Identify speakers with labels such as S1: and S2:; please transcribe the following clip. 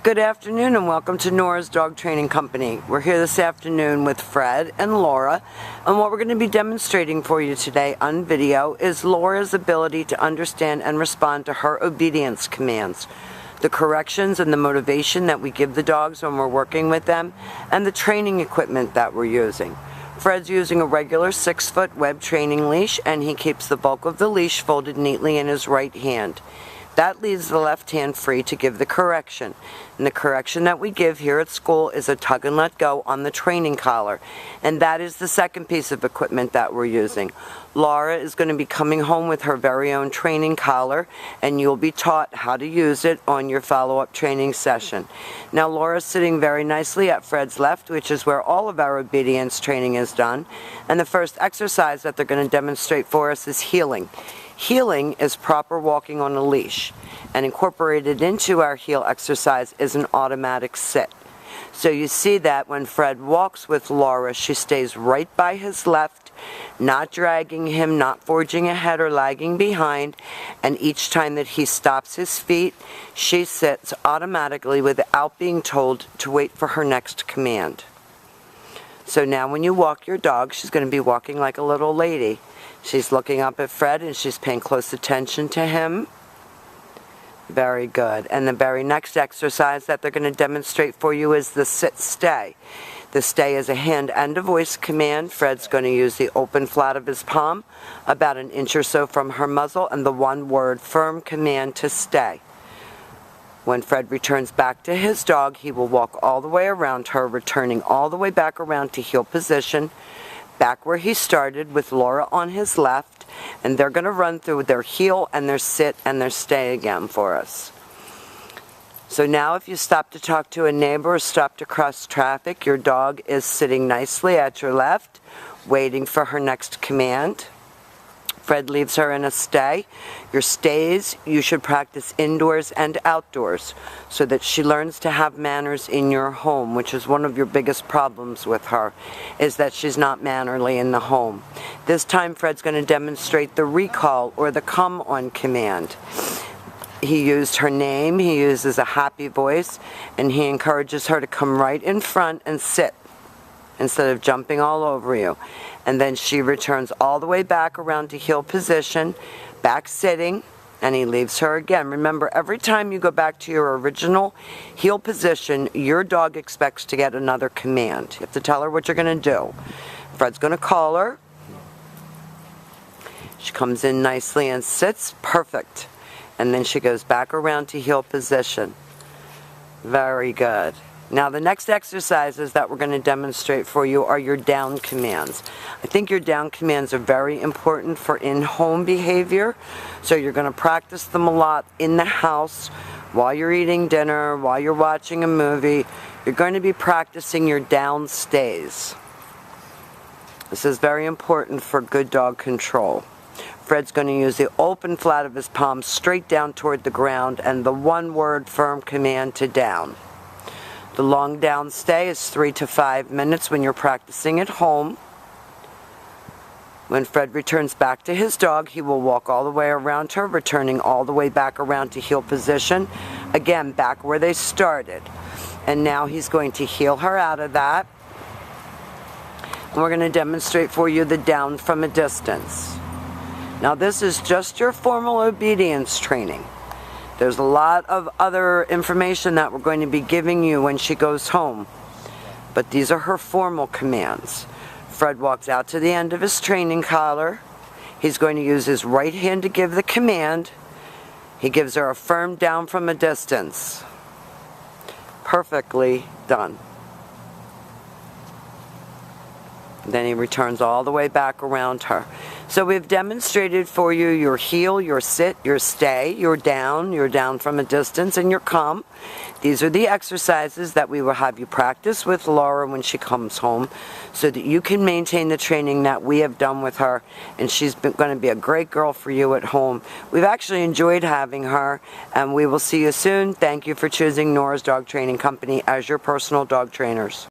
S1: Good afternoon and welcome to Nora's Dog Training Company. We're here this afternoon with Fred and Laura, and what we're going to be demonstrating for you today on video is Laura's ability to understand and respond to her obedience commands, the corrections and the motivation that we give the dogs when we're working with them, and the training equipment that we're using. Fred's using a regular 6-foot web training leash, and he keeps the bulk of the leash folded neatly in his right hand. That leaves the left hand free to give the correction. And the correction that we give here at school is a tug and let go on the training collar. And that is the second piece of equipment that we're using. Laura is going to be coming home with her very own training collar, and you'll be taught how to use it on your follow-up training session. Now Laura's sitting very nicely at Fred's left, which is where all of our obedience training is done. And the first exercise that they're going to demonstrate for us is heeling. Heeling is proper walking on a leash, and incorporated into our heel exercise is an automatic sit. So you see that when Fred walks with Laura, she stays right by his left, not dragging him, not forging ahead or lagging behind, and each time that he stops his feet, she sits automatically without being told to wait for her next command. So now when you walk your dog, she's going to be walking like a little lady. She's looking up at Fred and she's paying close attention to him. Very good. And the very next exercise that they're going to demonstrate for you is the sit-stay. The stay is a hand and a voice command. Fred's going to use the open flat of his palm, about an inch or so from her muzzle, and the one-word firm command to stay. When Fred returns back to his dog, he will walk all the way around her, returning all the way back around to heel position, back where he started with Laura on his left, and they're going to run through their heel and their sit and their stay again for us. So now if you stop to talk to a neighbor or stop to cross traffic, your dog is sitting nicely at your left, waiting for her next command. Fred leaves her in a stay. Your stays you should practice indoors and outdoors so that she learns to have manners in your home, which is one of your biggest problems with her, is that she's not mannerly in the home. This time Fred's going to demonstrate the recall or the come on command. He used her name, he uses a happy voice, and he encourages her to come right in front and sit instead of jumping all over you. And then she returns all the way back around to heel position, back sitting, and he leaves her again. Remember, every time you go back to your original heel position, your dog expects to get another command. You have to tell her what you're going to do. Fred's going to call her. She comes in nicely and sits. Perfect. And then she goes back around to heel position. Very good. Now the next exercises that we're going to demonstrate for you are your down commands. I think your down commands are very important for in-home behavior, so you're going to practice them a lot in the house, while you're eating dinner, while you're watching a movie. You're going to be practicing your down stays. This is very important for good dog control. Fred's going to use the open flat of his palm straight down toward the ground and the one-word firm command to down. The long down stay is 3 to 5 minutes when you're practicing at home. When Fred returns back to his dog, he will walk all the way around her, returning all the way back around to heel position. Again, back where they started. And now he's going to heel her out of that. And we're going to demonstrate for you the down from a distance. Now this is just your formal obedience training. There's a lot of other information that we're going to be giving you when she goes home. But these are her formal commands. Fred walks out to the end of his training collar. He's going to use his right hand to give the command. He gives her a firm down from a distance. Perfectly done. Then he returns all the way back around her. So we've demonstrated for you your heel, your sit, your stay, your down from a distance, and your come. These are the exercises that we will have you practice with Laura when she comes home so that you can maintain the training that we have done with her, and she's going to be a great girl for you at home. We've actually enjoyed having her, and we will see you soon. Thank you for choosing Nora's Dog Training Company as your personal dog trainers.